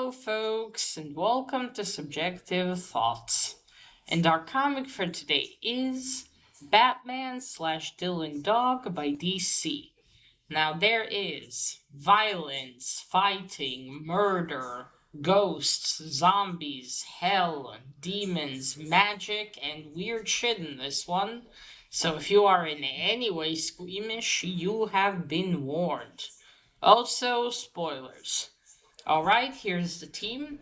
Hello, folks, and welcome to Subjective Thoughts. And our comic for today is Batman slash Dylan Dog by DC. Now, there is violence, fighting, murder, ghosts, zombies, hell, demons, magic, and weird shit in this one. So, if you are in any way squeamish, you have been warned. Also, spoilers. Alright, here's the team.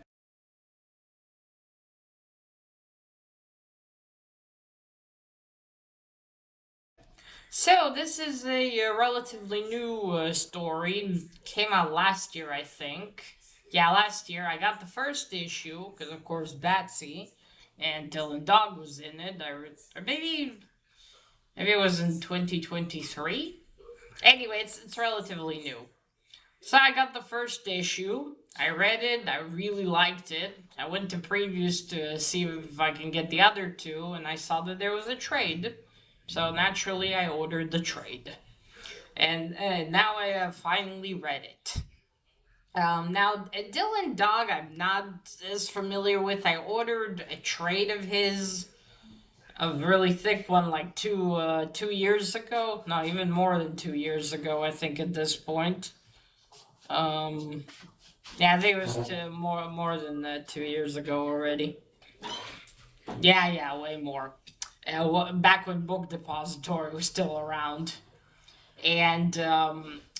So, this is a relatively new story. Came out last year, I think. Yeah, last year. I got the first issue, because of course Batsy and Dylan Dog was in it. Or maybe it was in 2023. Anyway, it's relatively new. So I got the first issue. I read it. I really liked it. I went to previews to see if I can get the other two, and I saw that there was a trade. So naturally, I ordered the trade. And now I have finally read it. Now, Dylan Dog, I'm not as familiar with. I ordered a trade of his, a really thick one, like 2 years ago. No, even more than 2 years ago, I think, at this point. Um, Yeah, I think it was more than 2 years ago already. Yeah, way more. Back when Book Depository was still around, and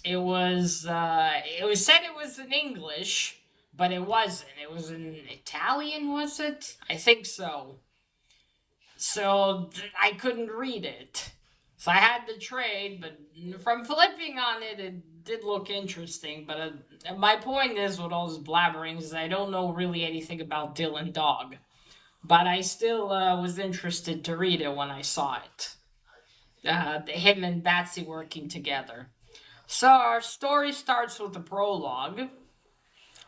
it was said it was in English, but it wasn't. It was in Italian, was it? I think so. So I couldn't read it. So I had the trade, but from flipping on it, it did look interesting. But my point is, with all this blabbering, is I don't know really anything about Dylan Dog. But I still was interested to read it when I saw it. Him and Batsy working together. So our story starts with the prologue.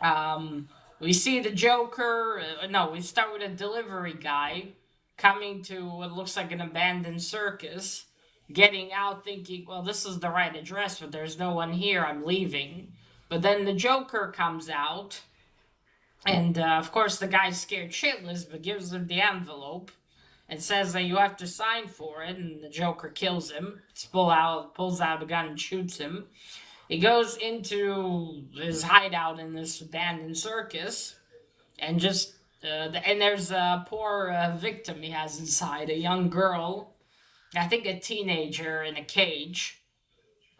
Um, we see the Joker. No, we start with a delivery guy coming to what looks like an abandoned circus, getting out thinking, well, this is the right address, but there's no one here. I'm leaving. But then the Joker comes out, and of course, the guy's scared shitless, but gives him the envelope and says that you have to sign for it, and the Joker kills him. Pulls out a gun and shoots him. He goes into his hideout in this abandoned circus, and there's a poor victim he has inside, a young girl, I think a teenager in a cage.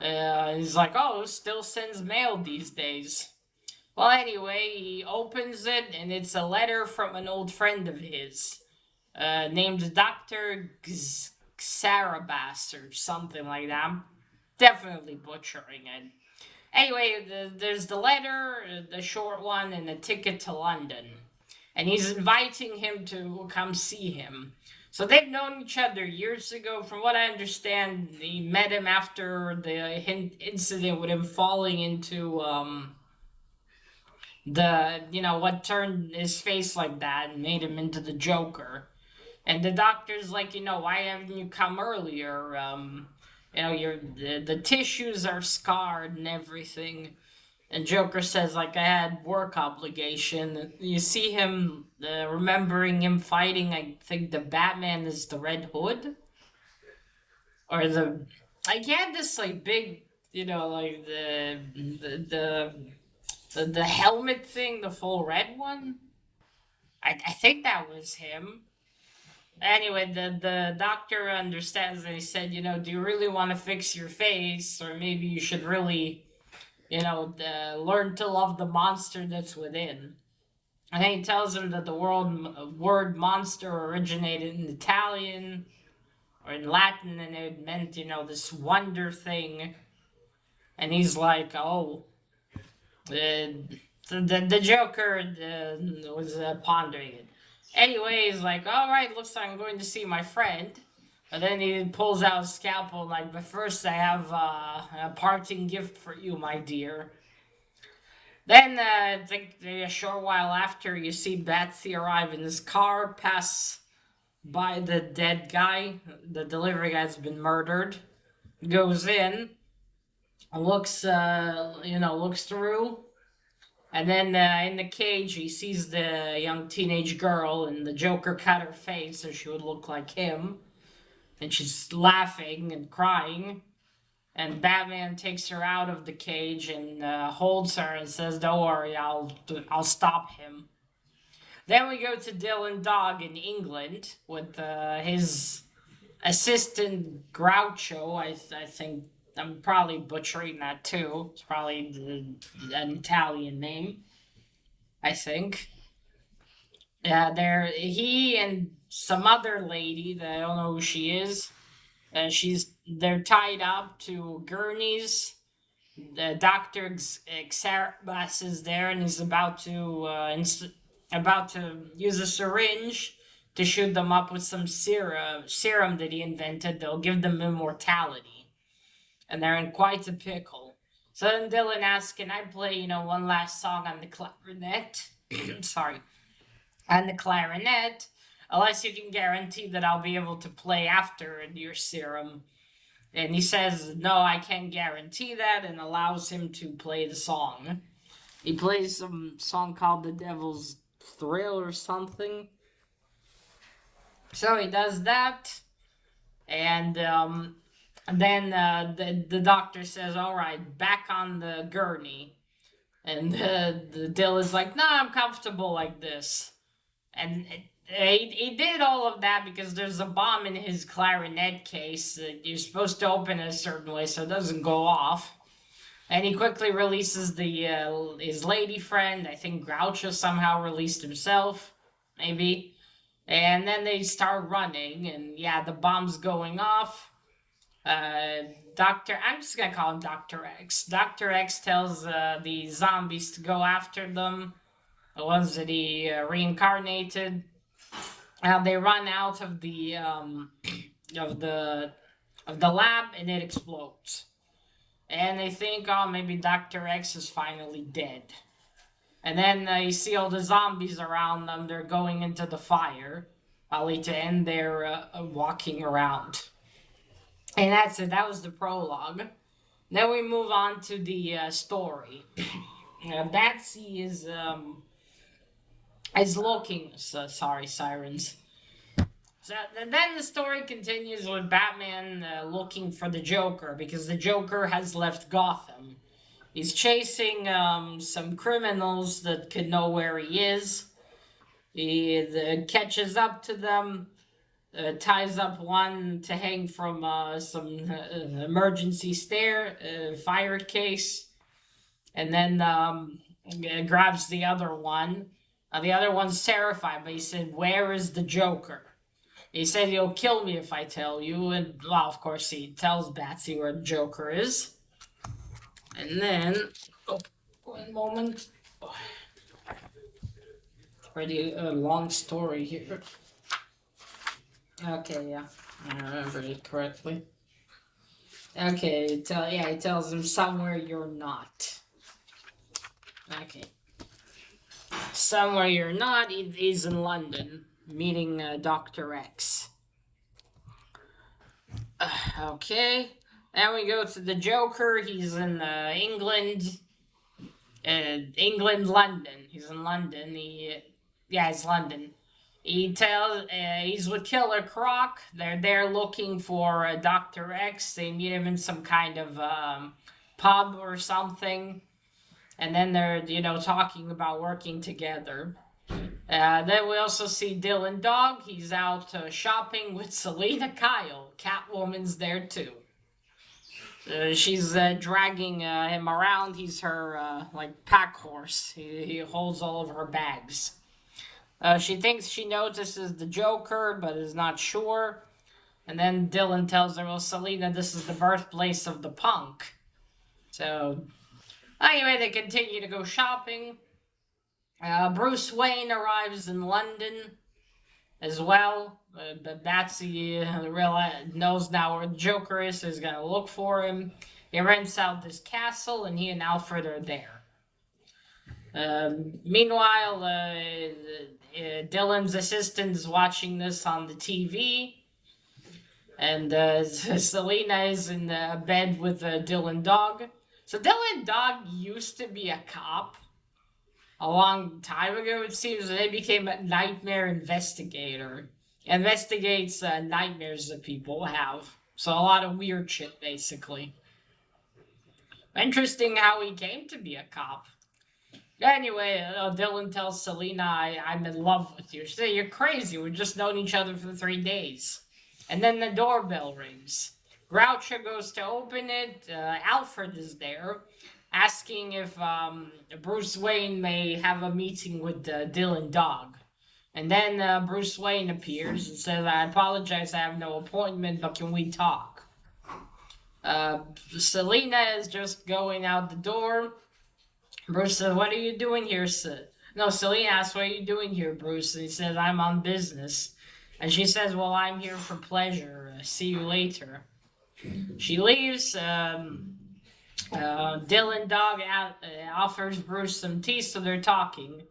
He's like, oh, still sends mail these days. Well, anyway, he opens it, and it's a letter from an old friend of his, named Dr. Xarabas or something like that. Definitely butchering it. Anyway, there's the letter, the short one, and a ticket to London. And he's inviting him to come see him. So they've known each other years ago. From what I understand, he met him after the incident with him falling into what turned his face like that and made him into the Joker. And the doctor's like, why haven't you come earlier? The tissues are scarred and everything. And Joker says, like, I had work obligation. You see him remembering him fighting, I think the Batman is the Red Hood? Or like, he had this, like, big, like, the helmet thing, the full red one? I think that was him. Anyway, the doctor understands and he said, do you really want to fix your face? Or maybe you should really, learn to love the monster that's within. And then he tells him that the word monster originated in Italian or in Latin, and it meant, this wonder thing. And he's like, oh, the Joker was pondering it. Anyway, he's like, all right, looks like I'm going to see my friend. But then he pulls out a scalpel, like, but first I have a parting gift for you, my dear. Then, I think a short while after, you see Batsy arrive in his car, pass by the dead guy. The delivery guy's been murdered. Goes in, looks through, And then in the cage, he sees the young teenage girl, and the Joker cut her face so she would look like him. And she's laughing and crying. And Batman takes her out of the cage and holds her and says, "Don't worry, I'll stop him." Then we go to Dylan Dog in England with his assistant Groucho. I think I'm probably butchering that too. It's probably an Italian name, I think. Yeah, there he and some other lady that I don't know who she is. They're tied up to gurneys. The doctor Xerbas is there, and he's about to use a syringe to shoot them up with some serum that he invented. They'll give them immortality, and they're in quite a pickle. So then Dylan asks, "Can I play, one last song on the clarinet?" Sorry, on the clarinet, unless you can guarantee that I'll be able to play after your serum. And he says, "No, I can't guarantee that," and allows him to play the song. He plays some song called The Devil's Thrill or something. So he does that, and then the doctor says, "All right, back on the gurney." And the Dill is like, "No, I'm comfortable like this." And he did all of that because there's a bomb in his clarinet case that you're supposed to open a certain way so it doesn't go off. And he quickly releases his lady friend. I think Groucho somehow released himself, maybe. And then they start running, and yeah, the bomb's going off. I'm just gonna call him Dr. X. Dr. X tells the zombies to go after them, the ones that he reincarnated. They run out of of the the lab, and it explodes. And they think, oh, maybe Dr. X is finally dead. And then you see all the zombies around them. They're going into the fire, probably to end their walking around. And that's it. That was the prologue. Then we move on to the story. Batsy is looking. Sorry, sirens. So then the story continues with Batman looking for the Joker because the Joker has left Gotham. He's chasing some criminals that could know where he is. He catches up to them, ties up one to hang from some emergency fire case, and then grabs the other one. The other one's terrified, but he said, "Where is the Joker?" He said he'll kill me if I tell you, and well, of course he tells Batsy where the Joker is. And then, oh, 1 moment. Oh, it's pretty long story here. Okay, yeah, I remember it correctly. Okay, he tells him somewhere you're not. Okay, somewhere you're not. He's in London meeting Dr. X. Okay, then we go to the Joker. He's in England. London. He's in London. It's London. He's with Killer Croc. They're there looking for Dr. X. They meet him in some kind of pub or something, and then they're talking about working together. Then we also see Dylan Dog. He's out shopping with Selena Kyle. Catwoman's there too. She's dragging him around. He's her like pack horse. He holds all of her bags. She thinks she notices the Joker, but is not sure. And then Dylan tells her, "Well, Selena, this is the birthplace of the punk." So anyway, they continue to go shopping. Bruce Wayne arrives in London as well. But Batsy knows now where the Joker is, so he's going to look for him. He rents out this castle, and he and Alfred are there. Meanwhile, Dylan's assistant is watching this on the TV, and Selena is in bed with Dylan Dog. So Dylan Dog used to be a cop, a long time ago, it seems, they became a nightmare investigator. Investigates nightmares that people have. So a lot of weird shit, basically. Interesting how he came to be a cop. Anyway, Dylan tells Selena, I'm in love with you. She said, you're crazy. We've just known each other for 3 days. And then the doorbell rings. Groucho goes to open it. Alfred is there, asking if Bruce Wayne may have a meeting with Dylan Dog. And then Bruce Wayne appears and says, I apologize, I have no appointment, but can we talk? Uh, Selena is just going out the door. Bruce says, what are you doing here, sir? No, Selena asks, what are you doing here, Bruce? And he says, I'm on business. And she says, well, I'm here for pleasure. See you later. She leaves. Dylan Dog offers Bruce some tea, so they're talking.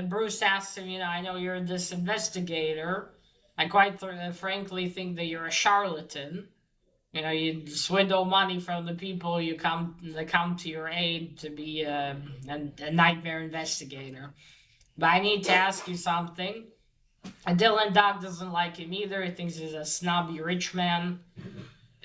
Bruce asks him, I know you're this investigator. I quite frankly think that you're a charlatan. You swindle money from the people that come to your aid to be a nightmare investigator. But I need to ask you something. Dylan Dog doesn't like him either. He thinks he's a snobby rich man.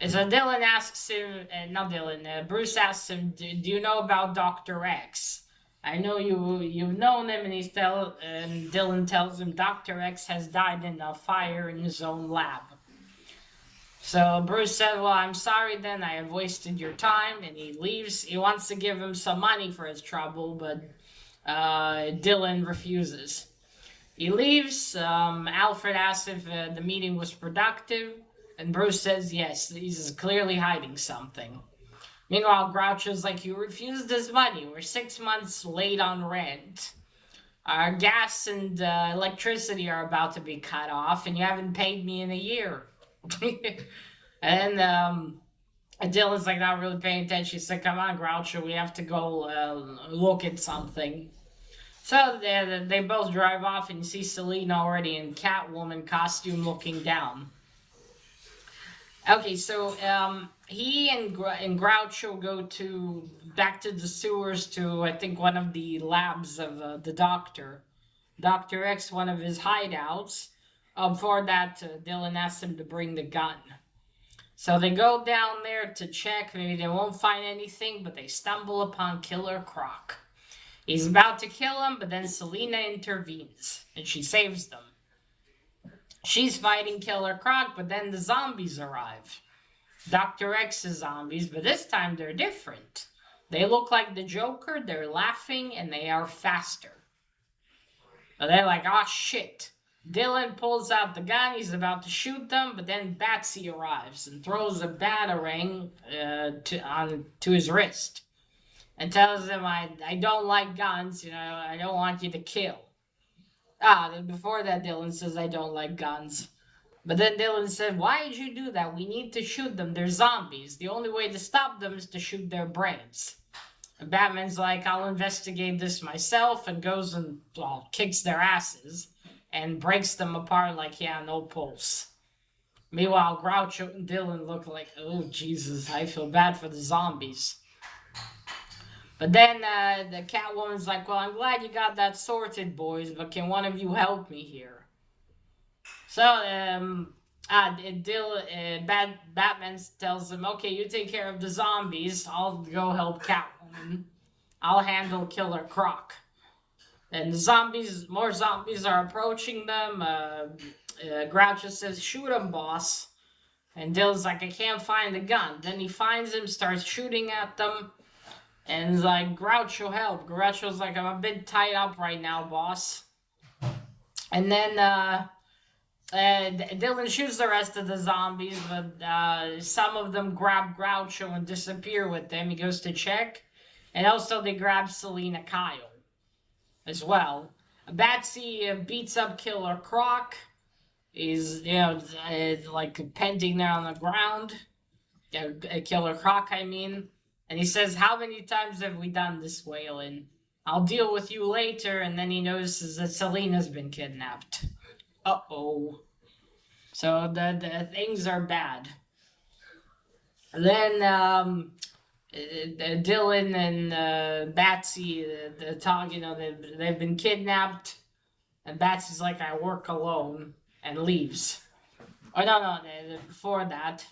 So Dylan asks him, not Dylan, Bruce asks him, do you know about Dr. X? I know you've known him, and and Dylan tells him Dr. X has died in a fire in his own lab. So Bruce said, well, I'm sorry then, I have wasted your time, and he leaves. He wants to give him some money for his trouble, but Dylan refuses. He leaves. Alfred asks if the meeting was productive, and Bruce says yes, he's clearly hiding something. Meanwhile, Groucho's like, you refused his money. We're 6 months late on rent. Our gas and electricity are about to be cut off, and you haven't paid me in a year. And Dylan's like not really paying attention. He said, come on, Groucho, we have to go look at something. So they both drive off, and you see Selena already in Catwoman costume looking down. Okay, so he and Groucho go back to the sewers to, I think, one of the labs of the Doctor. Dr. X, one of his hideouts. For that, Dylan asks him to bring the gun. So they go down there to check. Maybe they won't find anything, but they stumble upon Killer Croc. He's about to kill him, but then Selena intervenes, and she saves them. She's fighting Killer Croc, but then the zombies arrive. Dr. X's zombies, but this time they're different. They look like the Joker, they're laughing, and they are faster. So they're like, oh shit. Dylan pulls out the gun, he's about to shoot them, but then Batsy arrives and throws a batarang to his wrist. And tells him, I don't like guns, I don't want you to kill. Before that, Dylan says, I don't like guns. But then Dylan said, why did you do that? We need to shoot them. They're zombies. The only way to stop them is to shoot their brains. And Batman's like, I'll investigate this myself, and goes and kicks their asses and breaks them apart like, no pulse. Meanwhile, Groucho and Dylan look like, oh, Jesus, I feel bad for the zombies. But then the Catwoman's like, well, I'm glad you got that sorted, boys, but can one of you help me here? So, Batman tells him, okay, you take care of the zombies, I'll go help Catwoman. I'll handle Killer Croc. And more zombies are approaching them. Groucho says, shoot him, boss. And Dylan's like, I can't find the gun. Then he finds him, starts shooting at them. And he's like, Groucho, help. Groucho's like, I'm a bit tied up right now, boss. And then Dylan shoots the rest of the zombies, but some of them grab Groucho and disappear with him. He goes to check. And also they grab Selena Kyle as well. Batsy beats up Killer Croc. He's, like pending there on the ground. Killer Croc, I mean. And he says, how many times have we done this, Waylon? I'll deal with you later. And then he notices that Selena's been kidnapped. Uh-oh. So the things are bad. And then Dylan and Batsy talk. They've been kidnapped, and Batsy's like, "I work alone," and leaves. Oh no, no, before that.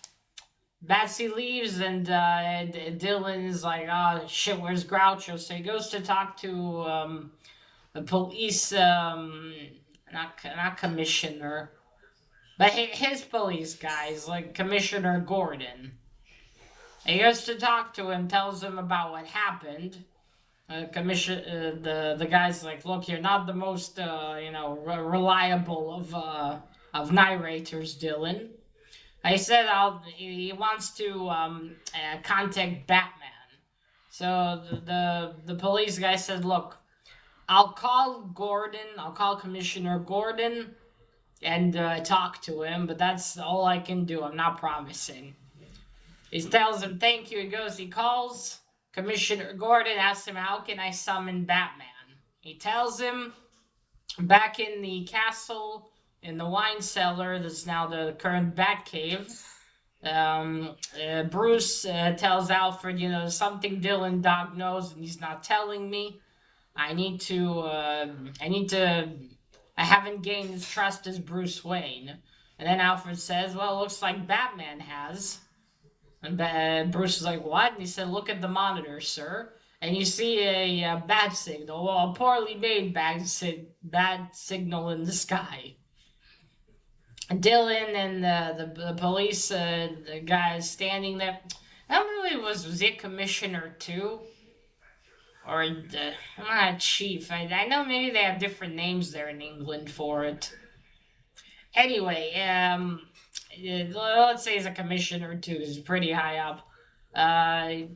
Batsy leaves, and Dylan is like, "Oh shit, where's Groucho?" So he goes to talk to the police, not commissioner, but his police guys, like Commissioner Gordon. He goes to talk to him, tells him about what happened. The guy's like, "Look, you're not the most reliable of narrators, Dylan." I said he wants to contact Batman. So the police guy said, "Look, I'll call Gordon. I'll call Commissioner Gordon and talk to him, but that's all I can do. I'm not promising." He tells him thank you. He goes. He calls Commissioner Gordon. Asks him, "How can I summon Batman?" He tells him back in the castle in the wine cellar. That's now the current Batcave. Bruce tells Alfred, something Dylan Dog knows and he's not telling me. I need to. I haven't gained his trust as Bruce Wayne. And then Alfred says, "Well, it looks like Batman has." And Bruce is like, "What?" And he said, "Look at the monitor, sir. And you see a bat signal. Well, a poorly made bat signal in the sky." Dylan and the police the guy standing there. I don't know if it was it Commissioner too? Or I'm not a chief. I know maybe they have different names there in England for it. Anyway, let's say he's a commissioner too. He's pretty high up. Uh,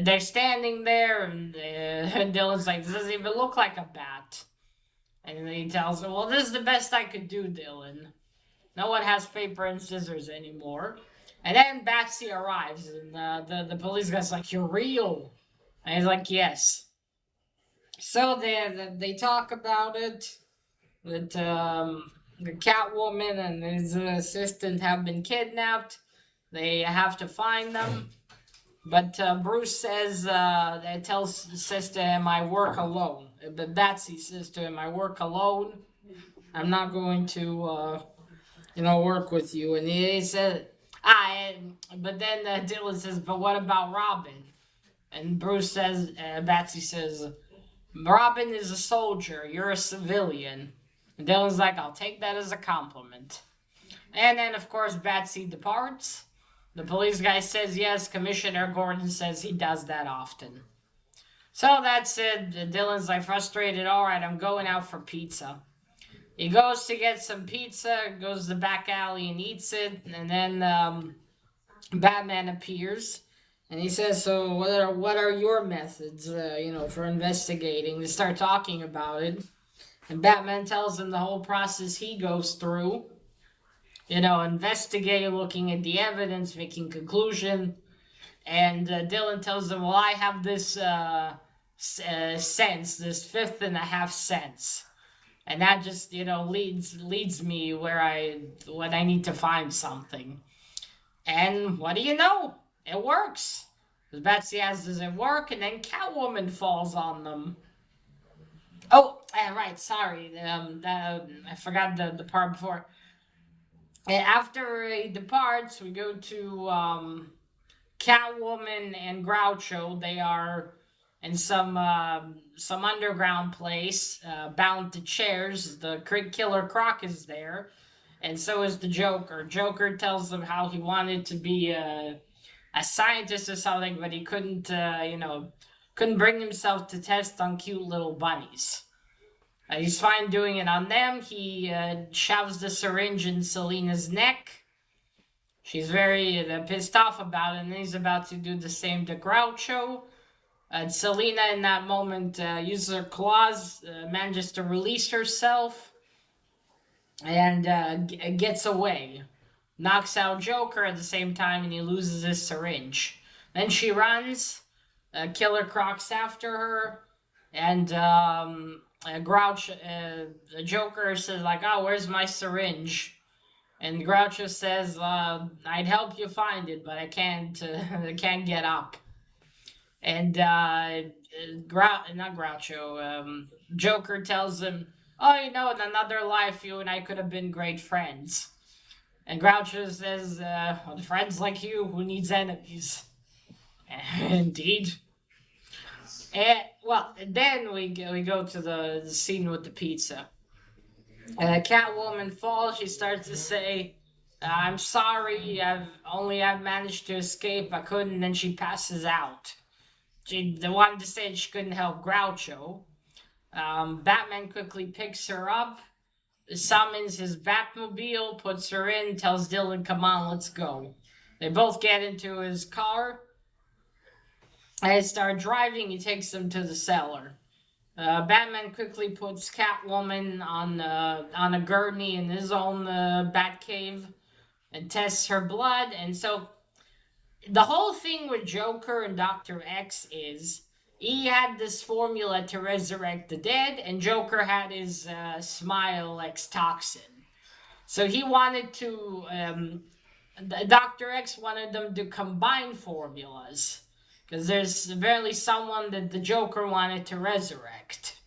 they're standing there, and Dylan's like, "This doesn't even look like a bat." And then he tells him, "Well, this is the best I could do, Dylan. No one has paper and scissors anymore." And then Batsy arrives, and the police guy's like, "You're real?" And he's like, "Yes." So they talk about it. That the Catwoman and his assistant have been kidnapped. They have to find them. But Bruce says, says to him, "I work alone." But Batsy says to him, "I work alone. I'm not going to, work with you." And he said, but then Dylan says, "But what about Robin?" And Bruce says, Batsy says, "Robin is a soldier. You're a civilian." And Dylan's like, "I'll take that as a compliment." And then, of course, Batsy departs. The police guy says yes. Commissioner Gordon says he does that often. So that's it. Dylan's like frustrated. "All right, I'm going out for pizza." He goes to get some pizza, goes to the back alley and eats it, and then Batman appears. And he says, "So what are your methods, for investigating?" They start talking about it, and Batman tells him the whole process he goes through. Investigate, looking at the evidence, making conclusion. And Dylan tells him, "Well, I have this sense, this fifth and a half sense, and that just leads me when I need to find something." And what do you know? It works. Because Betsy asks, "Does it work?" And then Catwoman falls on them. Oh, right. Sorry. I forgot the part before. And after he departs, we go to Catwoman and Groucho. They are in some underground place, bound to chairs. The Killer Croc is there, and so is the Joker. Joker tells them how he wanted to be a scientist or something, but he couldn't bring himself to test on cute little bunnies. He's fine doing it on them. He shoves the syringe in Selina's neck. She's very pissed off about it, and he's about to do the same to Groucho. Selina, in that moment, uses her claws, manages to release herself, and gets away. Knocks out Joker at the same time, and he loses his syringe. Then she runs. Killer Croc's after her, and the Joker says like, "Oh, where's my syringe?" And Groucho says, "I'd help you find it, but I can't. I can't get up." And not Groucho, Joker tells him, "Oh, you know, in another life, you and I could have been great friends." And Groucho says, "Well, friends like you, who needs enemies?" Indeed. And well, then we go to the scene with the pizza. Catwoman falls. She starts to say, "I'm sorry. I've managed to escape. I couldn't." And then she passes out. She the one to say she couldn't help Groucho. Batman quickly picks her up, summons his Batmobile, puts her in, tells Dylan, "Come on, let's go." They both get into his car and start driving. He takes them to the cellar. Batman quickly puts Catwoman on a gurney in his own Batcave and tests her blood. And so the whole thing with Joker and Doctor X is he had this formula to resurrect the dead, and Joker had his Smile X toxin. So he wanted to. Doctor X wanted them to combine formulas because there's barely someone that the Joker wanted to resurrect.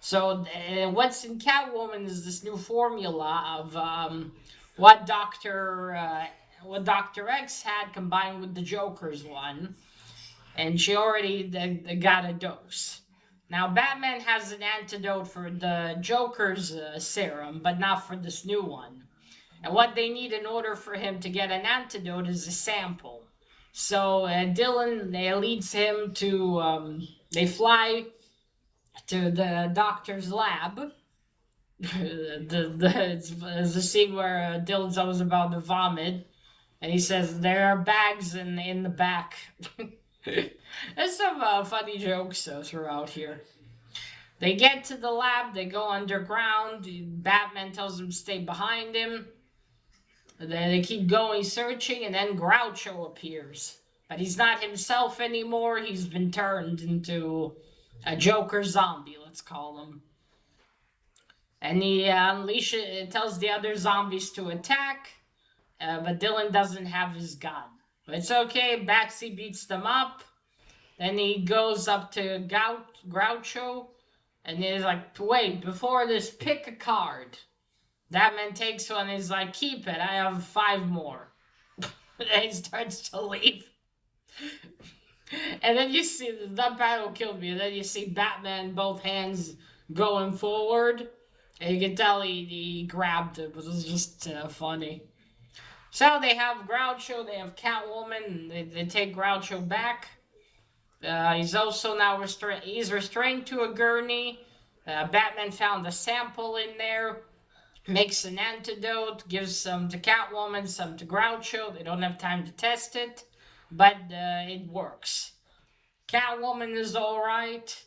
So what's in Catwoman is this new formula of what Doctor X had combined with the Joker's one, and she already got a dose. Now Batman has an antidote for the Joker's serum, but not for this new one. And what they need in order for him to get an antidote is a sample. So Dylan leads him to. They fly to the doctor's lab. It's a scene where Dylan's always about to vomit, and he says there are bags in the back. There's some funny jokes throughout here. They get to the lab. They go underground. Batman tells them to stay behind him. Then they keep going searching, and then Groucho appears. But he's not himself anymore. He's been turned into a Joker zombie, let's call him. And he tells the other zombies to attack, but Dylan doesn't have his gun. But it's okay. Batsy beats them up. Then he goes up to Groucho, and he's like, "Wait, before this, pick a card." That man takes one and he's like, "Keep it. I have 5 more." And he starts to leave. And then you see that battle killed me. And then you see Batman, both hands going forward. And you can tell he grabbed it, but it was just funny. So they have Groucho, they have Catwoman, and they take Groucho back. He's also now restrained. He's restrained to a gurney. Batman found a sample in there, makes an antidote, gives some to Catwoman, some to Groucho. They don't have time to test it, but it works. Catwoman is all right.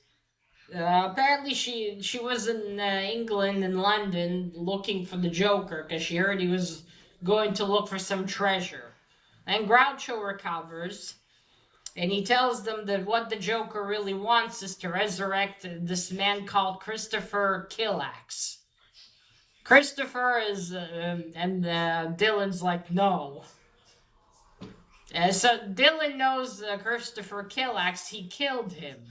Apparently, she was in England and London looking for the Joker because she heard he was going to look for some treasure. And Groucho recovers, and he tells them that what the Joker really wants is to resurrect this man called Christopher Killax. Christopher is, and Dylan's like, no. So Dylan knows Christopher Killax, he killed him.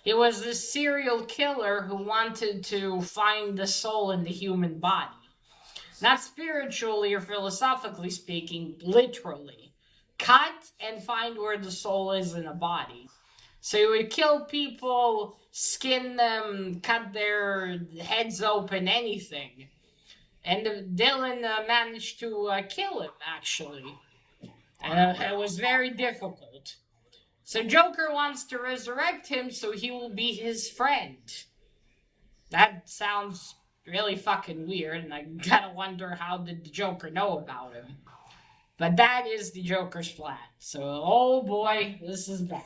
He was this serial killer who wanted to find the soul in the human body. Not spiritually or philosophically speaking, literally. Cut and find where the soul is in a body. So he would kill people, skin them, cut their heads open, anything. And Dylan managed to kill him, actually. It was very difficult. So Joker wants to resurrect him so he will be his friend. That sounds really fucking weird, and I gotta wonder how did the Joker know about him. But that is the Joker's plan. So, oh boy, this is bad.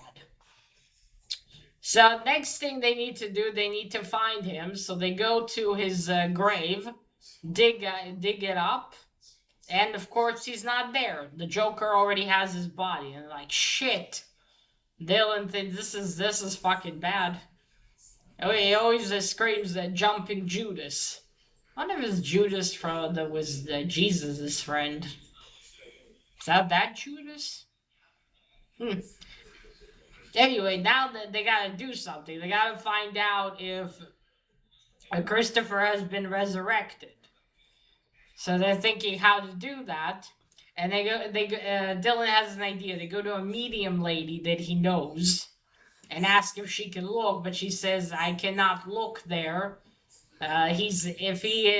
So next thing they need to do, they need to find him. So they go to his grave, dig it up, and of course he's not there. The Joker already has his body, and they're like, shit. Dylan thinks this is fucking bad. Oh, he always screams that jumping Judas. I wonder if it's Judas that was Jesus' friend. Is that Judas? Anyway, now that they gotta do something, they gotta find out if Christopher has been resurrected. So they're thinking how to do that, and Dylan has an idea. They go to a medium lady that he knows and ask if she can look, but she says, "I cannot look there. He's if he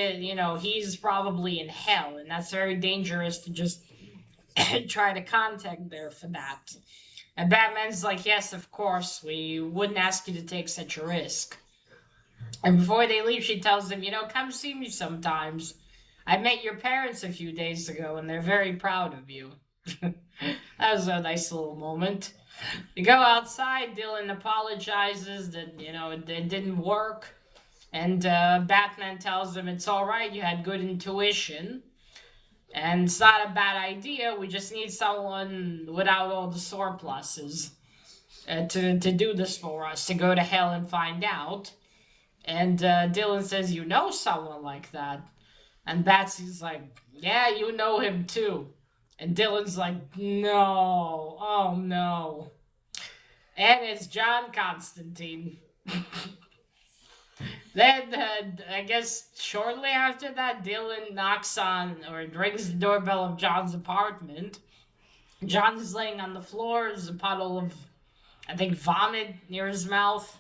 he's probably in hell, and that's very dangerous to just try to contact there for that." And Batman's like, "Yes, of course, we wouldn't ask you to take such a risk." And before they leave, she tells him, "Come see me sometimes. I met your parents a few days ago, and they're very proud of you." That was a nice little moment. They go outside. Dylan apologizes that it didn't work, and Batman tells him it's all right. You had good intuition, and it's not a bad idea. We just need someone without all the surpluses to do this for us. To go to hell and find out. And Dylan says, "You know someone like that?" And Batsy's like, "Yeah, you know him too." And Dylan's like, "No, oh no." And it's John Constantine. Then, I guess shortly after that, Dylan knocks on or rings the doorbell of John's apartment. John's laying on the floor. There's a puddle of, I think, vomit near his mouth.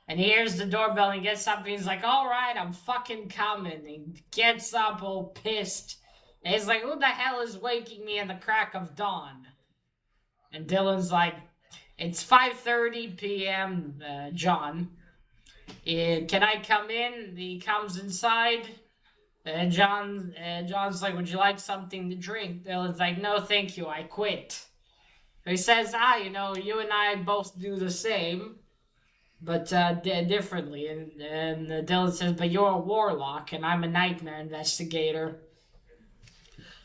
And he hears the doorbell and gets up and he's like, "All right, I'm fucking coming." He gets up all pissed. And he's like, "Who the hell is waking me in the crack of dawn?" And Dylan's like, "It's 5:30 p.m., John. Can I come in?" He comes inside. And John's like, "Would you like something to drink?" Dylan's like, "No, thank you. I quit." He says, "You and I both do the same, but differently." And Dylan says, "But you're a warlock, and I'm a nightmare investigator."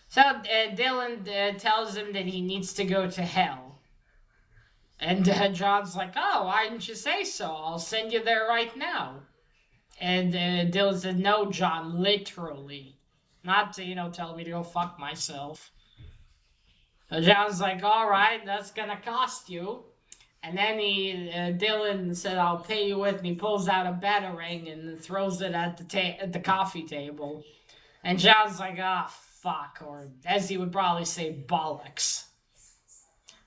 So Dylan tells him that he needs to go to hell. And John's like, "Oh, why didn't you say so? I'll send you there right now." And Dylan said, "No, John, literally. Not to, tell me to go fuck myself." So John's like, "All right, that's going to cost you." And then Dylan said, "I'll pay you with," and he pulls out a batarang and throws it at the coffee table. And John's like, "Ah, fuck," or as he would probably say, bollocks.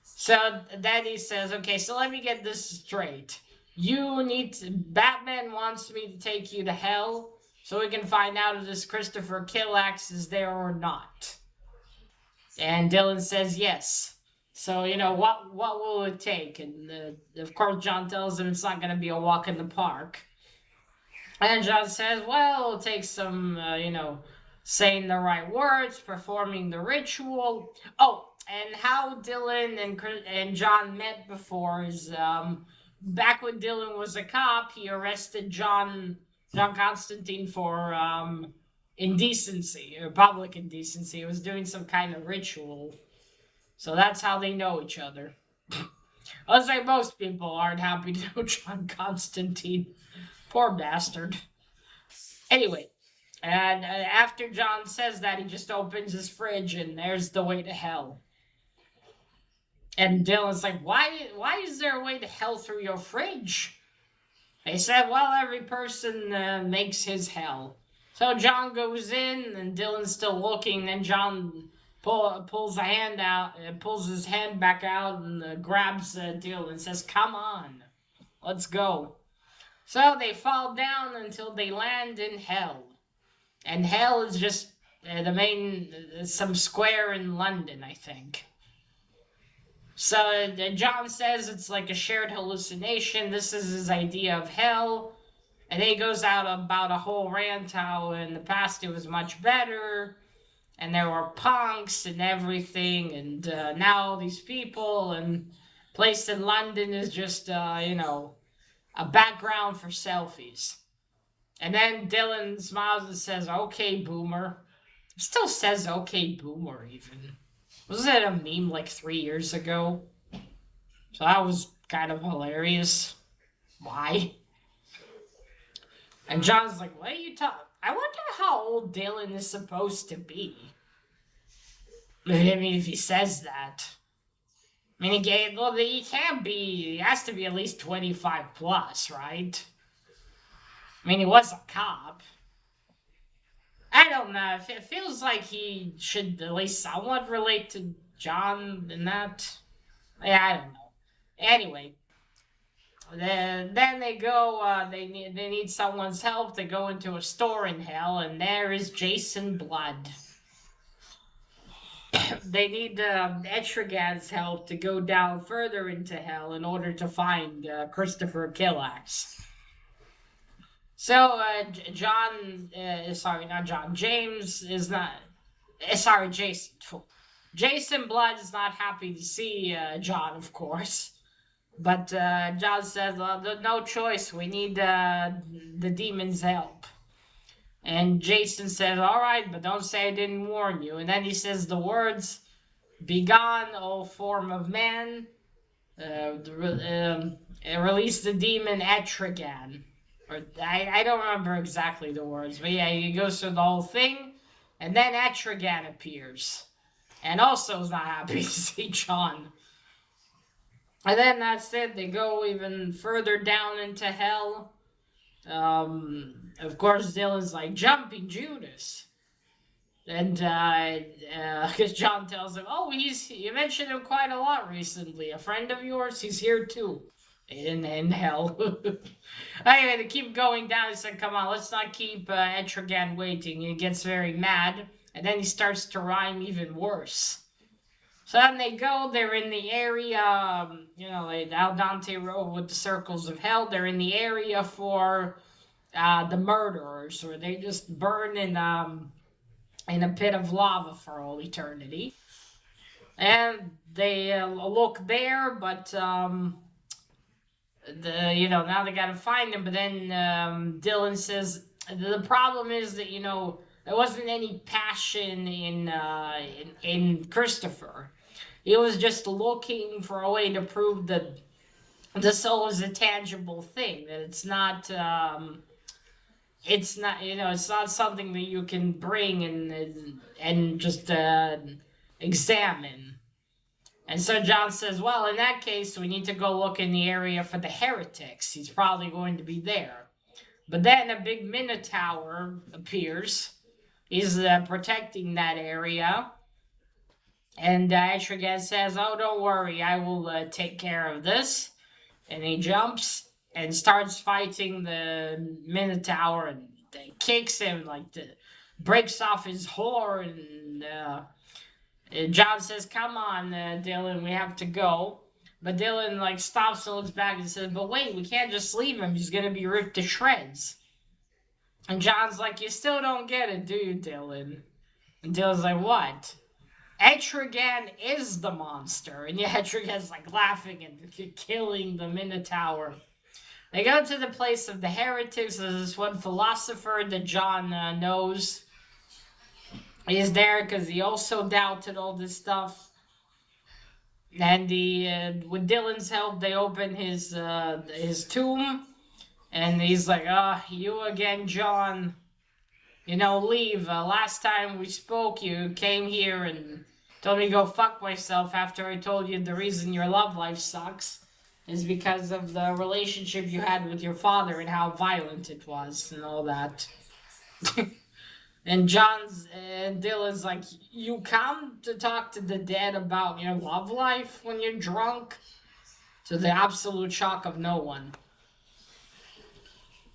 So then he says, "Okay, so let me get this straight. Batman wants me to take you to hell so we can find out if this Christopher Killax is there or not." And Dylan says yes. So what will it take? And of course John tells him it's not going to be a walk in the park. And John says, "Well, it'll take some saying the right words, performing the ritual." Oh, and how Dylan and John met before is back when Dylan was a cop, he arrested John Constantine for indecency or public indecency. He was doing some kind of ritual. So that's how they know each other. I'll say most people aren't happy to know John Constantine. Poor bastard. Anyway, and after John says that, he just opens his fridge and there's the way to hell. And Dylan's like, Why is there a way to hell through your fridge?" They said, "Well, every person makes his hell." So John goes in, and Dylan's still looking. Then John pulls a hand out, pulls his hand back out, and grabs Dylan and says, "Come on, let's go." So they fall down until they land in hell, and hell is just the main some square in London, I think. So John says it's like a shared hallucination. This is his idea of hell. And then he goes out about a whole rant how in the past it was much better. And there were punks and everything. And now these people and place in London is just, a background for selfies. And then Dylan smiles and says, "Okay, boomer." Still says "okay, boomer" even. Wasn't it a meme like 3 years ago? So that was kind of hilarious. Why? And John's like, "What are you talking? I wonder how old Dylan is supposed to be." I mean, if he says that. I mean, well, he can't be. He has to be at least 25 plus, right? I mean, he was a cop. I don't know. It feels like he should at least somewhat relate to John in that. Yeah, I don't know. Anyway, then they go. They need someone's help. They go into a store in hell, and there is Jason Blood. They need Etrigan's help to go down further into hell in order to find Christopher Killax. So John, sorry, not John. James is not. Sorry, Jason. Jason Blood is not happy to see John, of course. But John says, well, no choice. We need the demon's help. And Jason says, all right, but don't say I didn't warn you. And then he says the words, begone, O form of man. Release the demon Etrigan. Or I don't remember exactly the words, but yeah, he goes through the whole thing. And then Etrigan appears. And also is not happy to see John. And then that's it. They go even further down into hell. Of course, Dylan's like, jumping Judas. And because John tells him, oh, you mentioned him quite a lot recently. A friend of yours, he's here too. In hell. Anyway, they keep going down. He said, come on, let's not keep Etrigan waiting. He gets very mad. And then he starts to rhyme even worse. So then they go, they're in the area, like Al Dante Road with the circles of hell. They're in the area for the murderers, where they just burn in a pit of lava for all eternity. And they look there, but now they gotta find him. But then Dylan says the problem is that there wasn't any passion in Christopher. He was just looking for a way to prove that the soul is a tangible thing. That it's not. It's not something that you can bring and just examine. And so John says, well, in that case, we need to go look in the area for the heretics. He's probably going to be there. But then a big Minotaur appears. He's protecting that area. And Etrigan says, oh, don't worry, I will take care of this. And he jumps and starts fighting the Minotaur and kicks him, breaks off his horn. And John says, come on, Dylan, we have to go. But Dylan, stops and looks back and says, but wait, we can't just leave him. He's going to be ripped to shreds. And John's like, you still don't get it, do you, Dylan? And Dylan's like, what? Etrigan is the monster. And yeah, Etrigan's laughing and killing the Minotaur. They go to the place of the heretics. There's this one philosopher that John knows. He's there because he also doubted all this stuff. And with Dylan's help, they open his tomb. And he's like, you again, John. Leave. Last time we spoke, you came here and told me to go fuck myself after I told you the reason your love life sucks is because of the relationship you had with your father and how violent it was and all that. And Dylan's like, you come to talk to the dead about your love life when you're drunk? To the absolute shock of no one.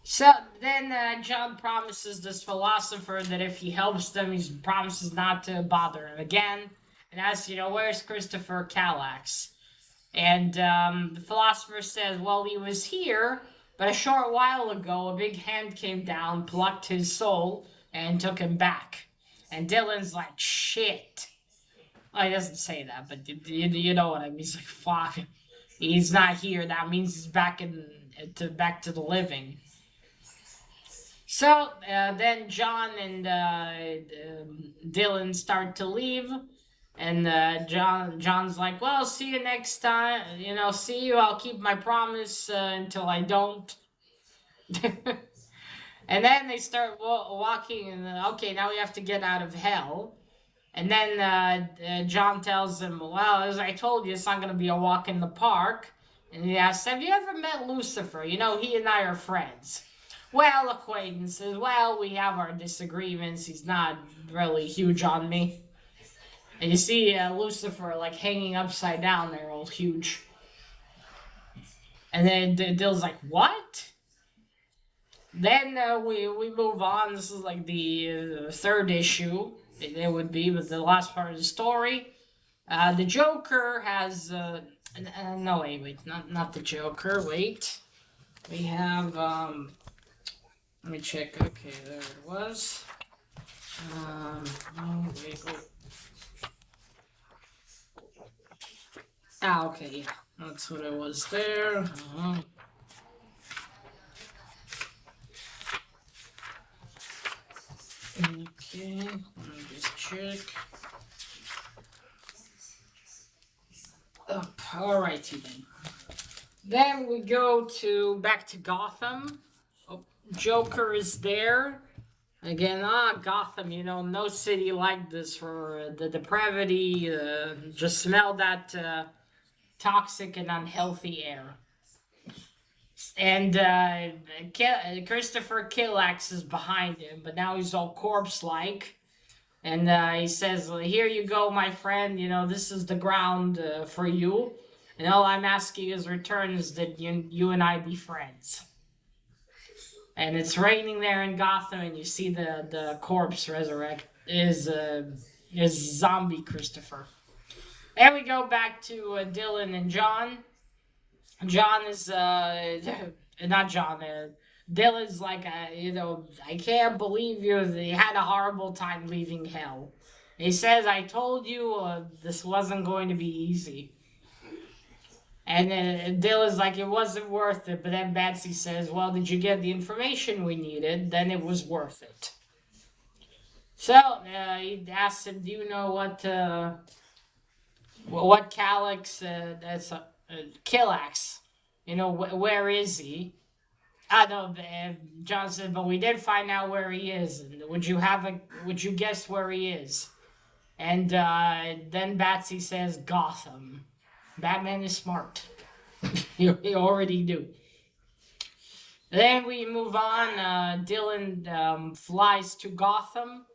So then John promises this philosopher that if he helps them, he promises not to bother him again. And asks, where's Christopher Killax? And the philosopher says, well, he was here, but a short while ago, a big hand came down, plucked his soul, and took him back. And Dylan's like, shit. Well, he doesn't say that, but you know what I mean. He's like, fuck. He's not here. That means he's back to the living. So then John and Dylan start to leave, and John's like, "Well, see you next time. See you. I'll keep my promise until I don't." And then they start walking, and okay, now we have to get out of hell. And then John tells him, well, as I told you, it's not going to be a walk in the park. And he asks, have you ever met Lucifer? You know, he and I are friends. Well, acquaintances. Well, we have our disagreements. He's not really huge on me. And you see Lucifer like hanging upside down there, all huge. And then Dill's like, what? Then we move on. This is like the third issue. It would be, but the last part of the story. The Joker has no wait, not the Joker. Wait, we have let me check. Okay, there it was. No, wait. Ah, okay, yeah, that's what it was there. Okay, let me just check. Up. Alrighty then. Then we go back to Gotham. Oh, Joker is there. Again, Gotham, you know, no city like this for the depravity. Just smell that toxic and unhealthy air. And Christopher Killax is behind him, but now he's all corpse-like. And he says, here you go, my friend, you know, this is the ground for you. And all I'm asking is return is that you and I be friends. And it's raining there in Gotham, and you see the corpse resurrect is zombie Christopher. Then we go back to Dylan and John. John is not John. Dylan's like, you know, I can't believe you had a horrible time leaving hell. He says, I told you this wasn't going to be easy. And then Dylan's like, it wasn't worth it. But then Betsy says, well, did you get the information we needed? Then it was worth it. So he asks him, do you know what Calyx, that's Killax, you know, where is he? I know, John said, but we did find out where he is. And would you guess where he is? And then Batsy says, Gotham. Batman is smart. He already knew. Then we move on. Dylan flies to Gotham.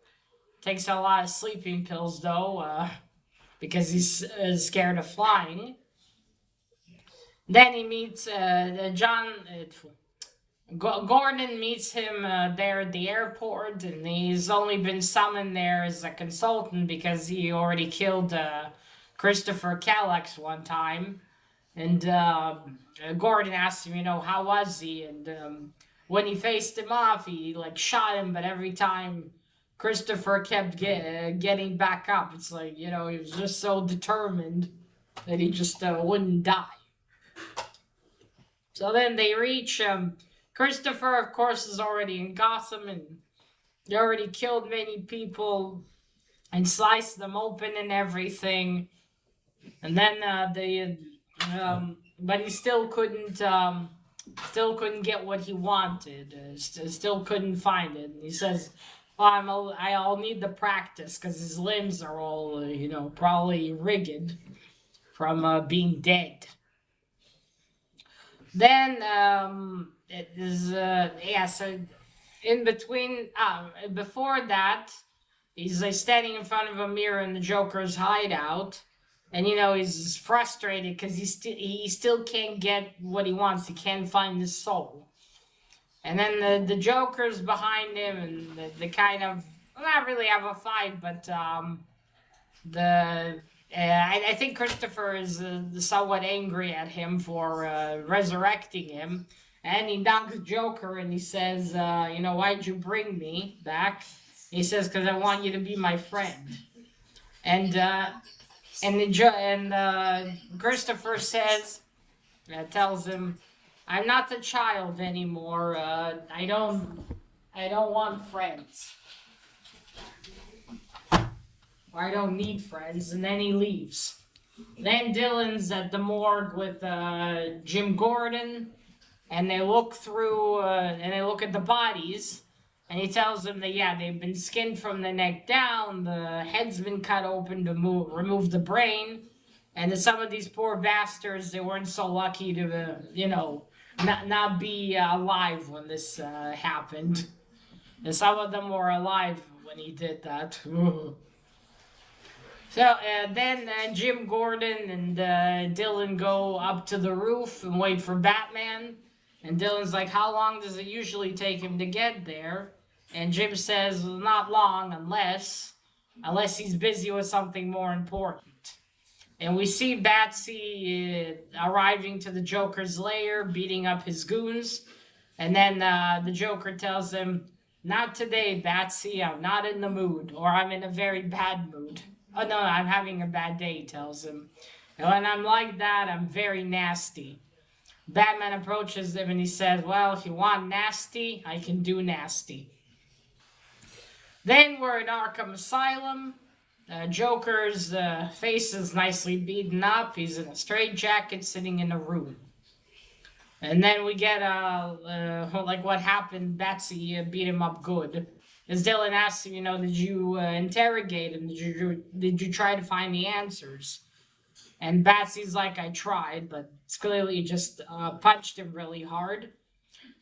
Takes a lot of sleeping pills, though, because he's scared of flying. Then he meets John. Gordon meets him there at the airport, and he's only been summoned there as a consultant because he already killed Christopher Calyx one time. And Gordon asked him, you know, how was he? And when he faced him off, he like shot him, but every time Christopher kept getting back up. It's like, you know, he was just so determined that he just wouldn't die. So then they reach Christopher, of course, is already in Gotham, and he already killed many people and sliced them open and everything. And then but he still couldn't get what he wanted. Still couldn't find it. And he says, well, I'll need the practice because his limbs are all, you know, probably rigged from being dead. Then it is so in between before that, he's like standing in front of a mirror in the Joker's hideout, and you know he's frustrated because he still can't get what he wants. He can't find his soul. And then the Joker's behind him, and they kind of not really have a fight, but I think Christopher is somewhat angry at him for resurrecting him. And he knocks Joker and he says, you know, why'd you bring me back? He says, because I want you to be my friend. And Christopher says, tells him, I'm not the child anymore. I don't want friends. Or I don't need friends. And then he leaves. Then Dylan's at the morgue with Jim Gordon, and they look through and they look at the bodies, And he tells them that, yeah, they've been skinned from the neck down, the head's been cut open to remove the brain, and that some of these poor bastards, they weren't so lucky to, not be alive when this happened. And some of them were alive when he did that. So then Jim Gordon and Dylan go up to the roof and wait for Batman. And Dylan's like, how long does it usually take him to get there? And Jim says, not long, unless he's busy with something more important. And we see Batsy arriving to the Joker's lair, beating up his goons. And then the Joker tells him, not today, Batsy, I'm not in the mood, or I'm in a very bad mood. Oh, no, I'm having a bad day, he tells him. And when I'm like that, I'm very nasty. Batman approaches him and he says, well, if you want nasty, I can do nasty. Then we're in Arkham Asylum. Joker's face is nicely beaten up. He's in a straitjacket sitting in a room. And then we get, like what happened, Batsy beat him up good. As Dylan asks him, did you interrogate him? Did you try to find the answers? And Batsy's like, I tried, but it's clearly just punched him really hard.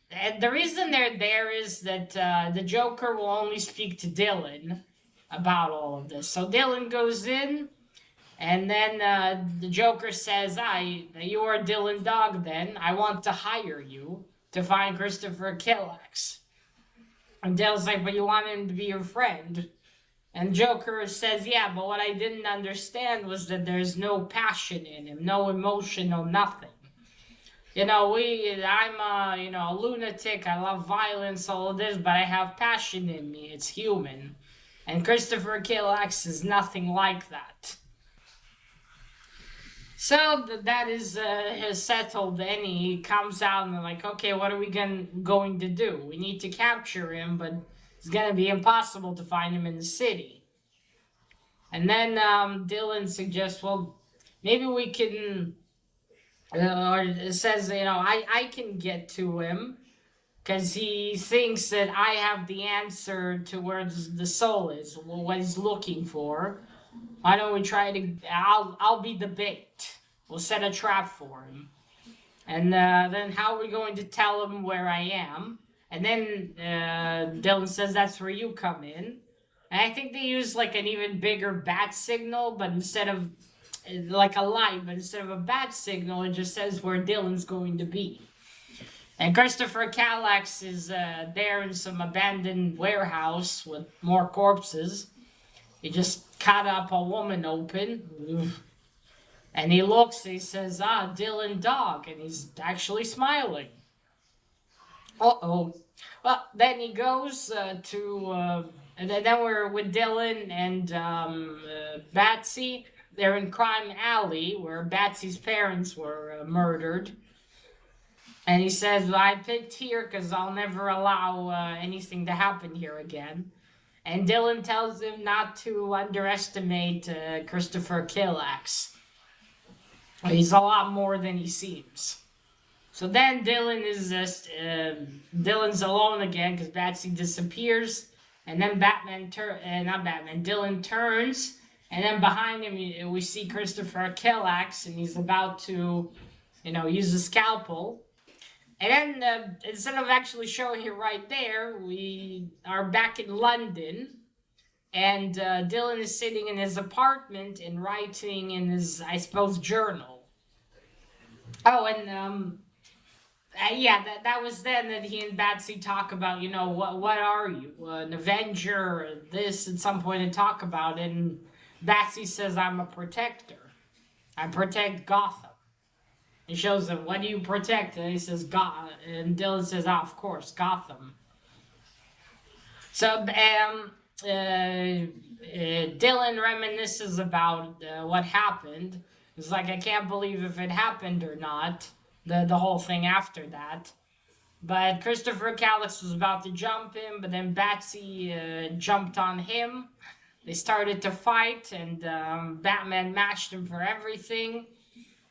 And the reason they're there is that the Joker will only speak to Dylan about all of this. So Dylan goes in, and then the Joker says, you are Dylan Dog then. I want to hire you to find Christopher Killax. And Dylan's like, but you want him to be your friend. And Joker says, yeah, but what I didn't understand was that there's no passion in him, no emotion, no nothing. I'm a lunatic, I love violence, all of this, but I have passion in me, it's human. And Christopher Killax is nothing like that. So that is settled. Then he comes out and they're like, okay, what are we going to do? We need to capture him, but it's going to be impossible to find him in the city. And then Dylan suggests, well, maybe we can, or it says, I can get to him because he thinks that I have the answer to where the soul is, what he's looking for. Why don't we try to... I'll be the bait. We'll set a trap for him. And then how are we going to tell him where I am? And then Dylan says that's where you come in. And I think they use like an even bigger bat signal, but instead of... like a light, but instead of a bat signal, it just says where Dylan's going to be. And Christopher Killax is there in some abandoned warehouse with more corpses. He just cut up a woman open. And he looks, he says, Dylan Dog. And he's actually smiling. Uh-oh. Well, then he goes and then we're with Dylan and Batsy. They're in Crime Alley, where Batsy's parents were murdered. And he says, I picked here because I'll never allow anything to happen here again. And Dylan tells him not to underestimate Christopher Killax. He's a lot more than he seems. So then Dylan's alone again because Batsy disappears. And then Dylan turns. And then behind him we see Christopher Killax. And he's about to, use a scalpel. And then, instead of actually showing it right there, we are back in London. And Dylan is sitting in his apartment and writing in his, I suppose, journal. Oh, and, that was then that he and Batsy talk about, what are you? An Avenger, or this, at some point, and talk about it. And Batsy says, I'm a protector. I protect Gotham. He shows him, what do you protect? And he says, God. And Dylan says, of course, Gotham. So, Dylan reminisces about what happened. It's like, I can't believe if it happened or not. The whole thing after that. But Christopher Killax was about to jump him, but then Batsy jumped on him. They started to fight, and Batman matched him for everything.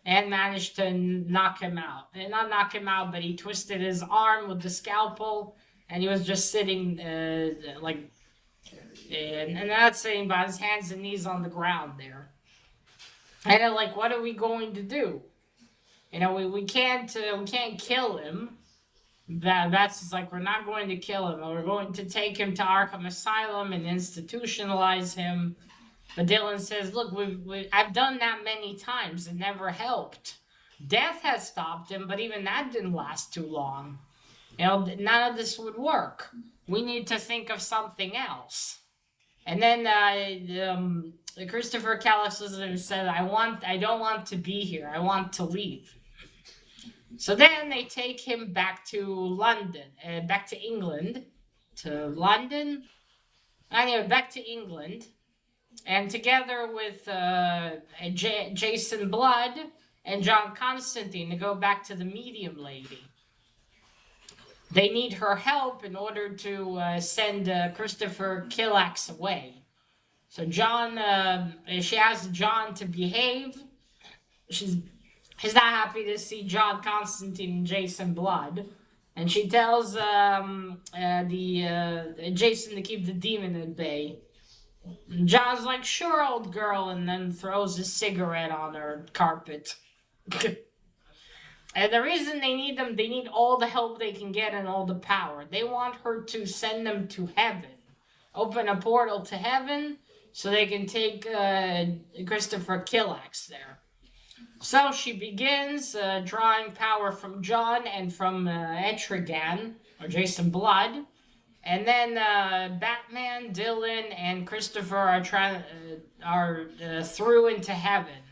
And managed to knock him out. And not knock him out, but he twisted his arm with the scalpel. and he was just sitting like, and not sitting, but his hands and knees on the ground there. And they're like, what are we going to do? You know, we can't kill him. That's just like, we're not going to kill him. We're going to take him to Arkham Asylum and institutionalize him. But Dylan says, look, I've done that many times. It never helped. Death has stopped him, but even that didn't last too long. You know, none of this would work. We need to think of something else. And then Christopher Callister said, I don't want to be here. I want to leave. So then they take him back to London, back to England, to London. Anyway, back to England, and together with Jason Blood and John Constantine to go back to the medium lady. They need her help in order to send Christopher Killax away. So she asks John to behave. She's not happy to see John Constantine and Jason Blood. And she tells Jason to keep the demon at bay. And John's like, sure, old girl, and then throws a cigarette on her carpet. And the reason they need all the help they can get and all the power. They want her to send them to heaven. Open a portal to heaven so they can take Christopher Killax there. So she begins drawing power from John and from Etrigan, or Jason Blood. And then Batman, Dylan, and Christopher are through into heaven.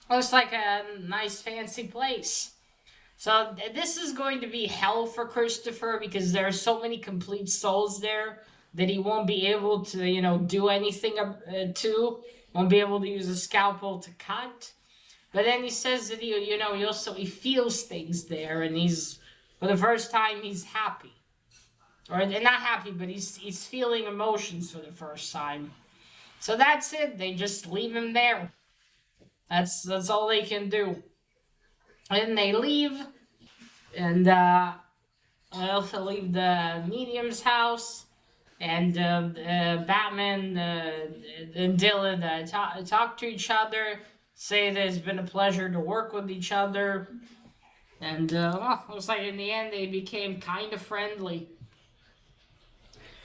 Looks like a nice fancy place. So this is going to be hell for Christopher because there are so many complete souls there that he won't be able to, do anything won't be able to use a scalpel to cut. But then he says that he feels things there, and for the first time, he's happy. Or not happy, but he's feeling emotions for the first time. So that's it. They just leave him there. That's all they can do. And they leave, and I also leave the medium's house, and Batman and Dylan talk to each other, say that it's been a pleasure to work with each other, and looks like in the end they became kind of friendly.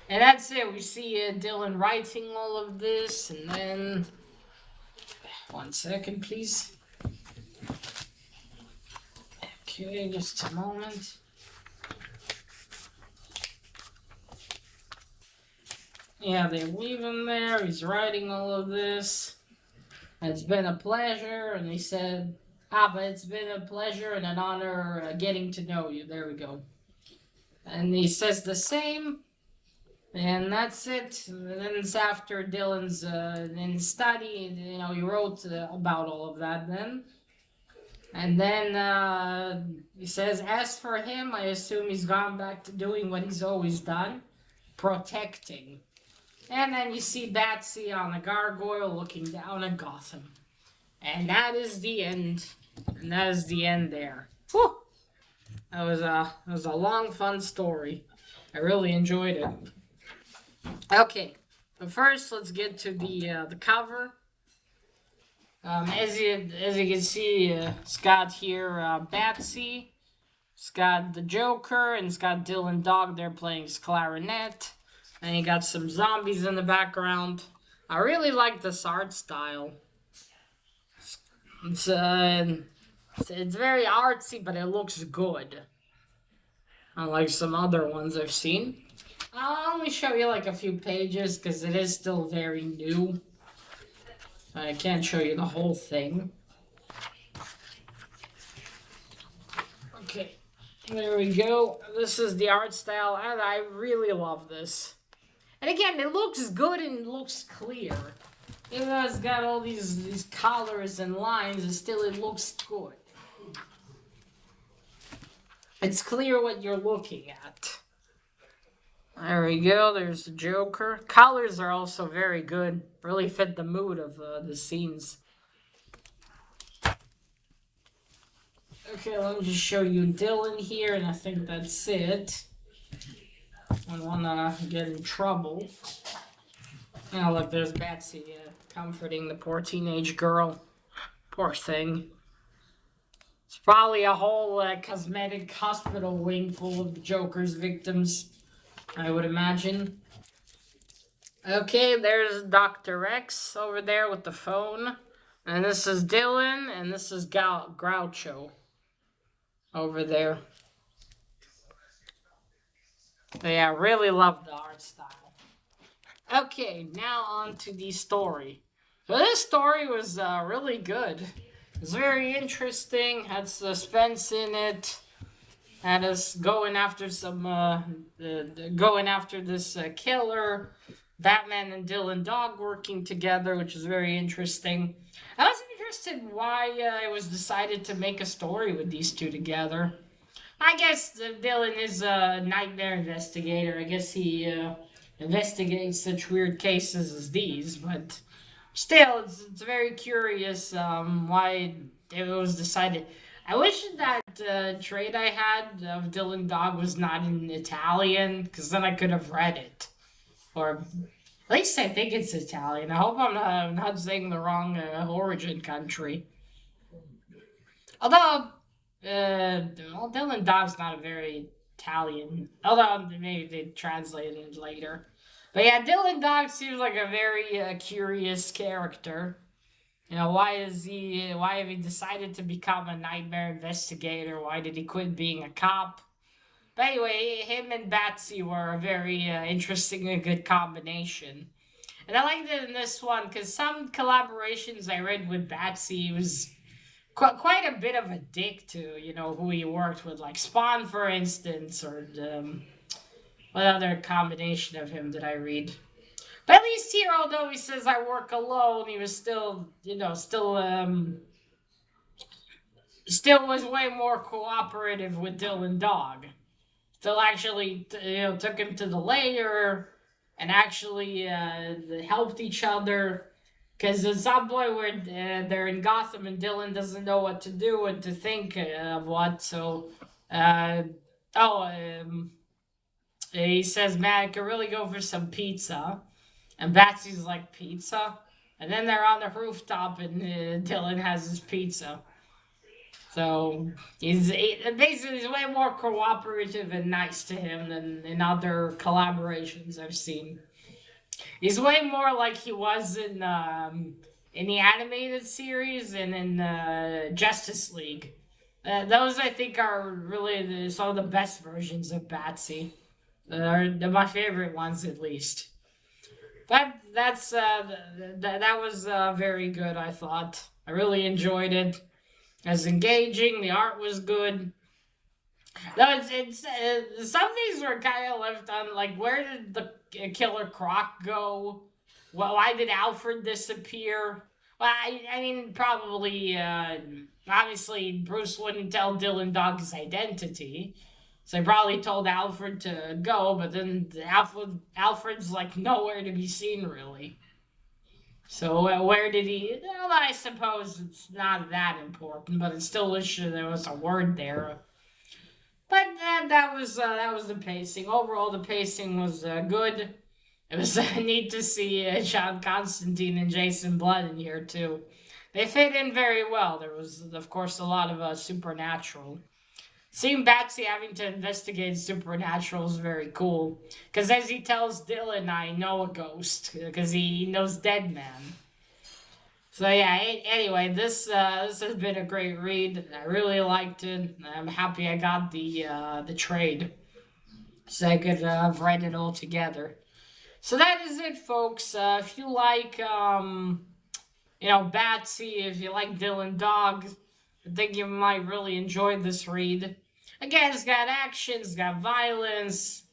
And that's it. We see Dylan writing all of this, and then 1 second, please. Okay, just a moment. Yeah, they leave him there. He's writing all of this. It's been a pleasure, and he said, but it's been a pleasure and an honor getting to know you. There we go. And he says the same, and that's it. And then it's after Dylan's in study, he wrote about all of that then. And then he says, as for him, I assume he's gone back to doing what he's always done, protecting. And then you see Batsy on a gargoyle looking down at Gotham. And that is the end. And that is the end there. Whew! That was a long, fun story. I really enjoyed it. Okay, but first let's get to the cover. As you can see, it's got here Batsy, it's got the Joker, and it's got Dylan Dog there playing his clarinet. And you got some zombies in the background. I really like this art style. It's very artsy, but it looks good. Unlike some other ones I've seen. I'll only show you like a few pages because it is still very new. I can't show you the whole thing. Okay, there we go. This is the art style, and I really love this. And again, it looks good and it looks clear. Even though it's got all these colors and lines, and still it looks good. It's clear what you're looking at. There we go, there's the Joker. Colors are also very good. Really fit the mood of the scenes. Okay, let me just show you Dylan here, and I think that's it. Wouldn't wanna get in trouble. Oh, look, there's Betsy comforting the poor teenage girl. Poor thing. It's probably a whole cosmetic hospital wing full of the Joker's victims, I would imagine. Okay, there's Dr. X over there with the phone. And this is Dylan, and this is Groucho over there. Yeah, I really love the art style. Okay, now on to the story. So this story was really good. It's very interesting, had suspense in it, had us going after going after this killer. Batman and Dylan Dog working together, which is very interesting. I was interested why it was decided to make a story with these two together. I guess Dylan is a nightmare investigator. I guess he investigates such weird cases as these, but still, it's very curious why it was decided. I wish that trade I had of Dylan Dog was not in Italian, because then I could have read it. Or at least I think it's Italian. I hope I'm not saying the wrong origin country. Although, well, Dylan Dog's not a very Italian. Although maybe they translated it later. But yeah, Dylan Dog seems like a very curious character. You know, why is he? Why have he decided to become a nightmare investigator? Why did he quit being a cop? But anyway, him and Batsy were a very interesting and good combination. And I liked it in this one because some collaborations I read with Batsy was quite a bit of a dick to who he worked with, like Spawn, for instance, or what other combination of him did I read? But at least here, although he says I work alone, he was still still was way more cooperative with Dylan Dog. Still actually took him to the lair and actually helped each other. Because at some point where they're in Gotham and Dylan doesn't know what to do and to think of what, so uh, oh, he says, "Man, I could really go for some pizza." And Batsy's like, "Pizza?" And then they're on the rooftop and Dylan has his pizza. So basically he's way more cooperative and nice to him than in other collaborations I've seen. He's way more like he was in the animated series and in Justice League. Those I think are really some of the best versions of Batsy. They're my favorite ones at least. That's that was very good. I thought I really enjoyed it. It was engaging. The art was good. No, it's some things were kind of left on. Like, where did the Killer Croc go? Well, why did Alfred disappear? Well, I mean, probably, obviously, Bruce wouldn't tell Dylan Dog his identity. So he probably told Alfred to go, but then Alfred's like nowhere to be seen, really. So where did he? Well, I suppose it's not that important, but it still wish there was a word there. But that was the pacing. Overall, the pacing was good. It was neat to see John Constantine and Jason Blood in here too. They fit in very well. There was, of course, a lot of supernatural. Seeing Batsy having to investigate supernatural is very cool. Because as he tells Dylan, I know a ghost. Because he knows Dead Man. So yeah. Anyway, this has been a great read. I really liked it. I'm happy I got the trade, so I could have read it all together. So that is it, folks. If you like Batsy, if you like Dylan Dog, I think you might really enjoy this read. Again, it's got action, it's got violence,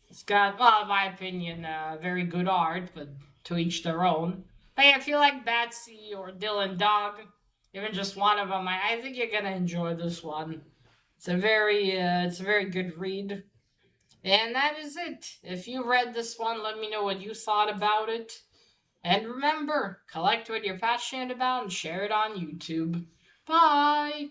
it's got, well, in my opinion, very good art, but to each their own. But yeah, if you like Batsy or Dylan Dog, even just one of them, I think you're gonna enjoy this one. It's a very good read. And that is it. If you read this one, let me know what you thought about it. And remember, collect what you're passionate about and share it on YouTube. Bye!